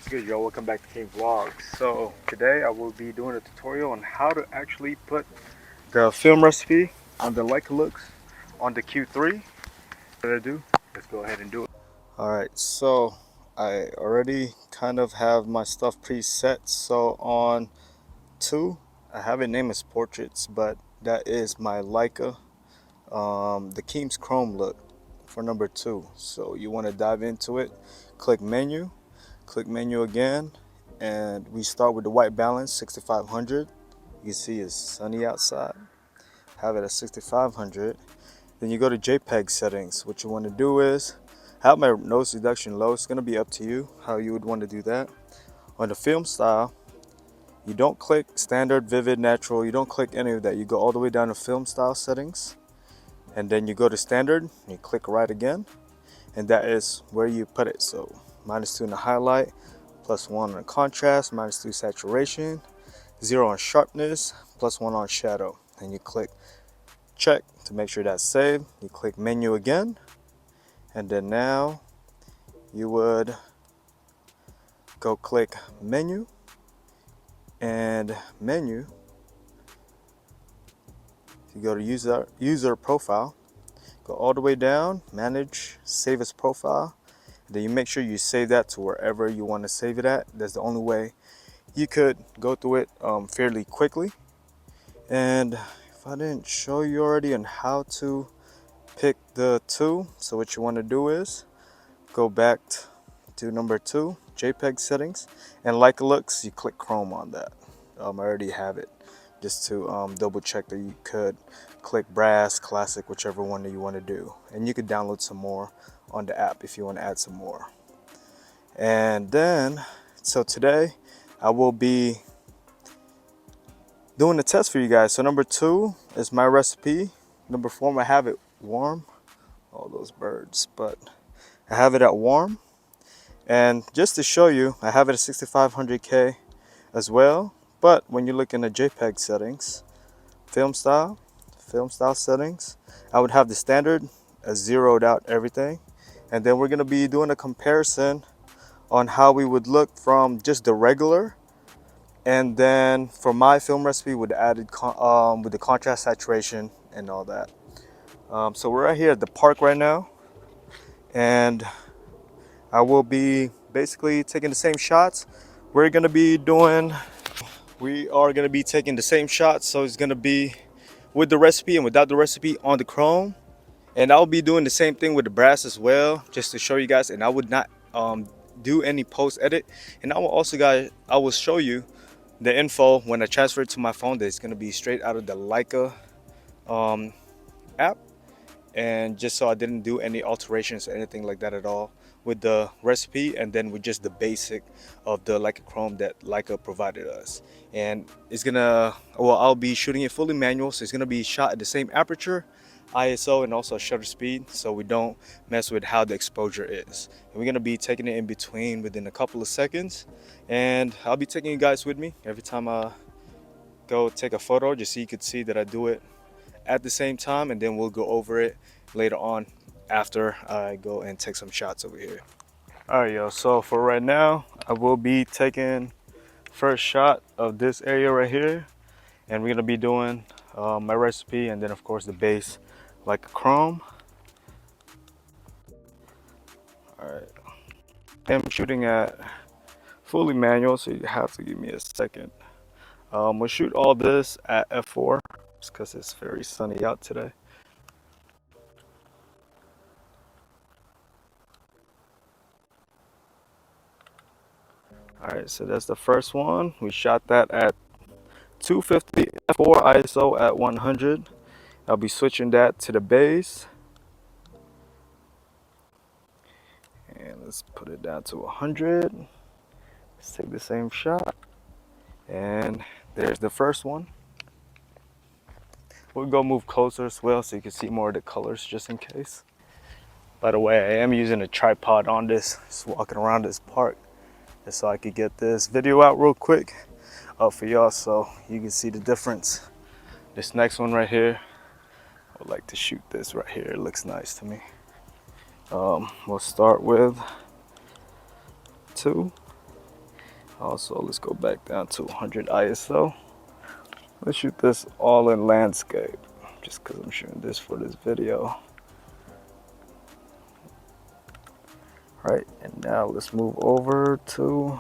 Good, y'all? Welcome back to KEEM Vlogs. So today I will be doing a tutorial on how to actually put the film recipe on the Leica looks on the Q3. What I do? Let's go ahead and do it. Alright, so I already kind of have my stuff preset. So on 2, I have it named as portraits, but that is my Leica, the KEEM's Chrome look for number 2. So you want to dive into it, click menu again, and we start with the white balance 6500. You can see it's sunny outside. Have it at 6500. Then you go to JPEG settings. What you want to do is have my noise reduction low. It's going to be up to you how you would want to do that. On the film style, you don't click standard, vivid, natural. You don't click any of that. You go all the way down to film style settings, and then you go to standard. You click right again, and that is where you put it. So -2 in the highlight, +1 on the contrast, -2 saturation, 0 on sharpness, +1 on shadow. And you click check to make sure that's saved. You click menu again, and then now you would go click menu, and menu, you go to user profile, go all the way down, manage, save as profile. Then you make sure you save that to wherever you want to save it at. That's the only way you could go through it fairly quickly. And if I didn't show you already on how to pick the 2, so what you want to do is go back to number 2, JPEG settings, and Leica looks, you click Chrome on that. I already have it, just to double check that you could click brass, classic, whichever one that you want to do. And you could download some more on the app if you want to add some more. And then, so today I will be doing the test for you guys. So number 2 is my recipe. Number 4, I have it warm. All those birds, but I have it at warm. And just to show you, I have it at 6500K as well. But when you look in the JPEG settings, film style settings, I would have the standard zeroed out everything. And then we're going to be doing a comparison on how we would look from just the regular, and then for my film recipe with the added with the contrast, saturation, and all that. So we're right here at the park right now, and I will be basically taking the same shots. We are gonna be taking the same shots, so it's gonna be with the recipe and without the recipe on the chrome. And I'll be doing the same thing with the brass as well, just to show you guys. And I would not do any post edit. And I will show you the info when I transfer it to my phone, that it's going to be straight out of the Leica app. And just so I didn't do any alterations or anything like that at all with the recipe, and then with just the basic of the Leica Chrome that Leica provided us. And it's gonna, well, I'll be shooting it fully manual, so it's gonna be shot at the same aperture, ISO, and also shutter speed, so we don't mess with how the exposure is. And we're gonna be taking it in between within a couple of seconds, and I'll be taking you guys with me every time I go take a photo, just so you could see that I do it at the same time, and then we'll go over it later on after I go and take some shots over here. All right, yo, so for right now, I will be taking first shot of this area right here, and we're gonna be doing my recipe, and then of course the base like a chrome. All right, I'm shooting at fully manual, so you have to give me a second. We'll shoot all this at f4 just because it's very sunny out today. All right, so that's the first one. We shot that at 250 f4 ISO at 100. I'll be switching that to the base, and let's put it down to 100. Let's take the same shot, and there's the first one. We'll go move closer as well so you can see more of the colors, just in case. By the way, I am using a tripod on this, just walking around this park, just so I could get this video out real quick for y'all, so you can see the difference. This next one right here, I would like to shoot this right here. It looks nice to me. We'll start with 2. Also, let's go back down to 100 ISO. Let's shoot this all in landscape, just because I'm shooting this for this video. Right, and now let's move over to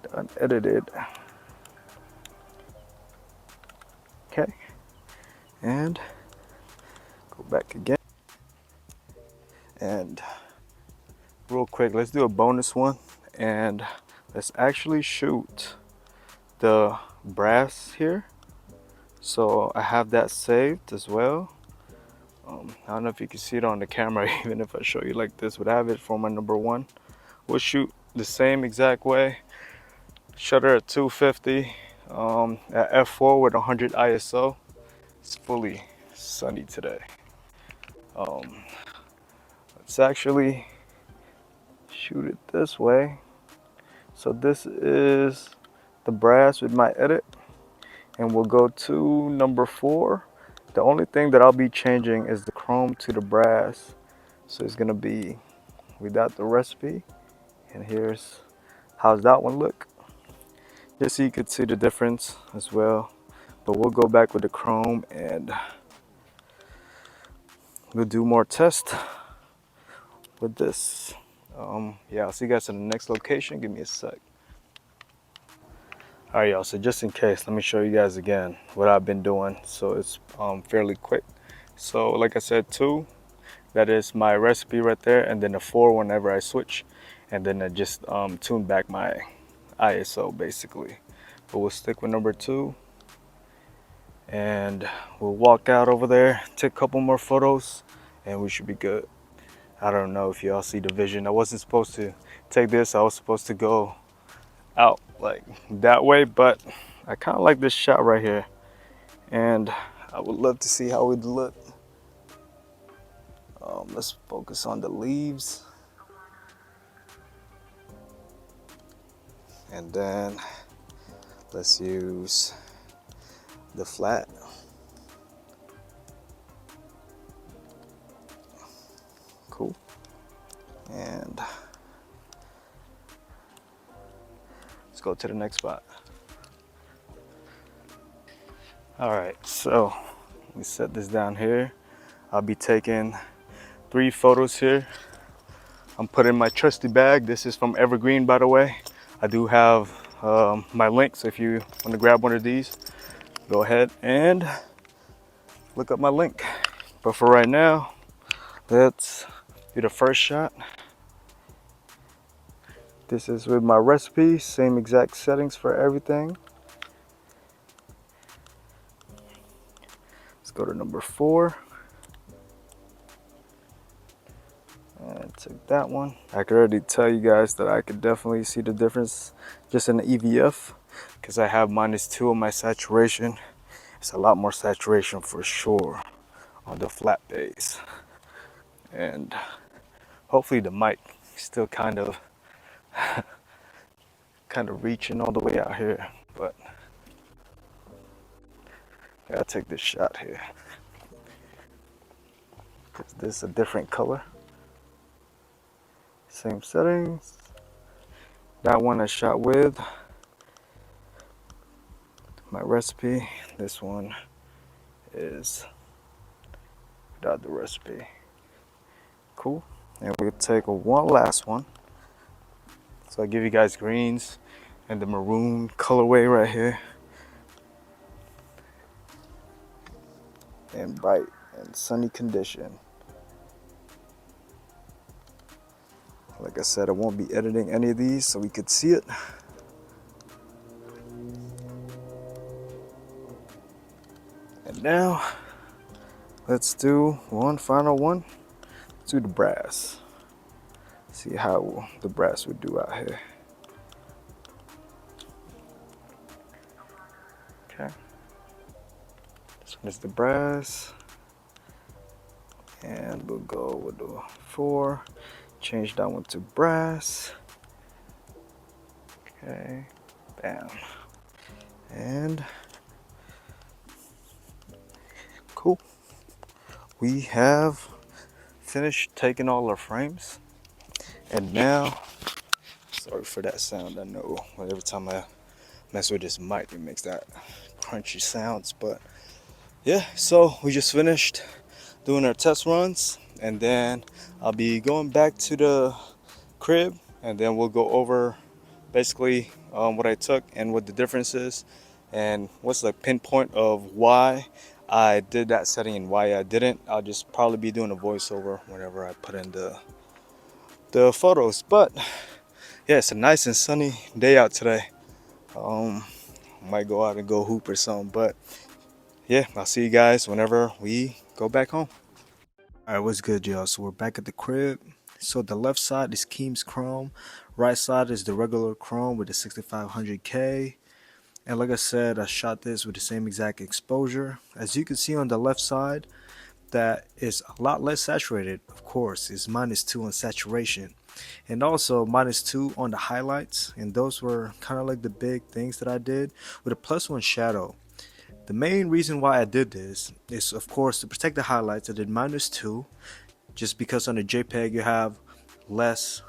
the unedited. Okay, and go back again. And real quick, let's do a bonus one, and let's actually shoot the brass here. So I have that saved as well. I don't know if you can see it on the camera, even if I show you like this, but I have it for my number one. We'll shoot the same exact way. Shutter at 250, at f4 with 100 ISO. It's fully sunny today. Let's actually shoot it this way. So this is the brass with my edit, and we'll go to number 4. The only thing that I'll be changing is the chrome to the brass. So it's gonna be without the recipe, and here's how's that one look, just so you could see the difference as well. But we'll go back with the chrome and we'll do more tests with this. Yeah, I'll see you guys in the next location. Give me a sec. All right, y'all, so just in case, let me show you guys again what I've been doing. So it's fairly quick. So like I said, 2, that is my recipe right there, and then the 4 whenever I switch, and then I just tune back my ISO basically. But we'll stick with number 2, and we'll walk out over there, take a couple more photos, and we should be good. I don't know if y'all see the vision. I wasn't supposed to take this. I was supposed to go out like that way, but I kind of like this shot right here, and I would love to see how it would look. Let's focus on the leaves, and then let's use the flat. Cool. And let's go to the next spot. All right, so we set this down here. I'll be taking 3 photos here. I'm putting my trusty bag. This is from Evergreen, by the way. I do have my link, so if you want to grab one of these, go ahead and look up my link. But for right now, let's do the first shot. This is with my recipe, same exact settings for everything. Let's go to number 4. And take that one. I could already tell you guys that I could definitely see the difference just in the EVF, because I have -2 on my saturation. It's a lot more saturation for sure on the flat base. And hopefully the mic still kind of reaching all the way out here, but I gotta take this shot here because this is a different color. Same settings. That one I shot with my recipe. This one is without the recipe. Cool. And we'll take one last one. So I give you guys greens and the maroon colorway right here. And bright and sunny condition. Like I said, I won't be editing any of these so we could see it. And now, let's do one final one. Let's do the brass. See how the brass would do out here. Okay. This one is the brass. And we'll go with the 4. Change that one to brass. Okay, bam. And cool. We have finished taking all our frames. And now, sorry Sorry for that sound. I know every time I mess with this mic, it makes that crunchy sounds. But yeah, so we just finished doing our test runs, and then I'll be going back to the crib, and then we'll go over basically what I took and what the difference is, and what's the pinpoint of why I did that setting and why I didn't. I'll just probably be doing a voiceover whenever I put in the photos. But yeah, it's a nice and sunny day out today. Might go out and go hoop or something, but yeah, I'll see you guys whenever we go back home. All right, what's good, y'all? So we're back at the crib. So the left side is KEEM's chrome, right side is the regular chrome with the 6500K. And like I said, I shot this with the same exact exposure. As you can see on the left side, that is a lot less saturated. Of course, it's -2 on saturation, and also -2 on the highlights. And those were kind of like the big things that I did with a +1 shadow. The main reason why I did this is, of course, to protect the highlights. I did -2 just because on the JPEG you have less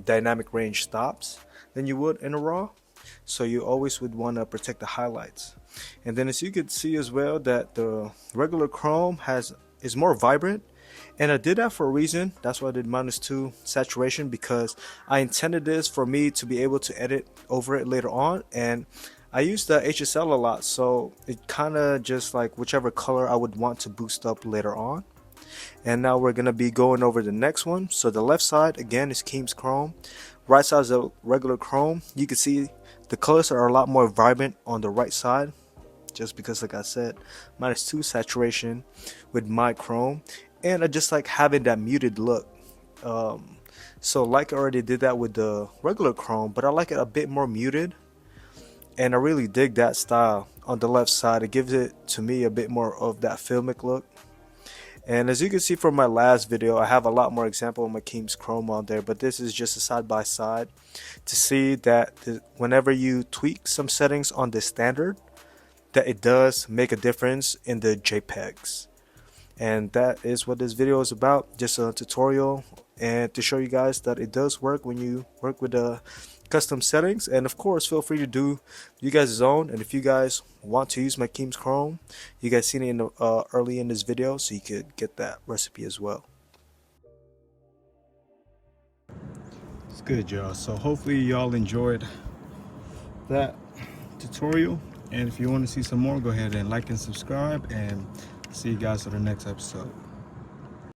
dynamic range stops than you would in a RAW. So you always would want to protect the highlights. And then as you can see as well, that the regular chrome is more vibrant, and I did that for a reason. That's why I did -2 saturation, because I intended this for me to be able to edit over it later on, and I use the HSL a lot, so it kind of just like whichever color I would want to boost up later on. And now we're gonna be going over the next one. So the left side again is KEEM's chrome, right side is a regular chrome. You can see the colors are a lot more vibrant on the right side, just because, like I said, -2 saturation with my chrome, and I just like having that muted look. So like I already did that with the regular chrome, but I like it a bit more muted, and I really dig that style on the left side. It gives it to me a bit more of that filmic look. And as you can see from my last video, I have a lot more example of my KEEM's chrome on there, but this is just a side by side to see that whenever you tweak some settings on the standard, that it does make a difference in the JPEGs. And that is what this video is about, just a tutorial and to show you guys that it does work when you work with the custom settings. And of course, feel free to do you guys' own. And if you guys want to use my KEEM's chrome, you guys seen it in the, early in this video, so you could get that recipe as well. It's good, y'all. So hopefully y'all enjoyed that tutorial, and if you want to see some more, go ahead and like and subscribe, and see you guys on the next episode.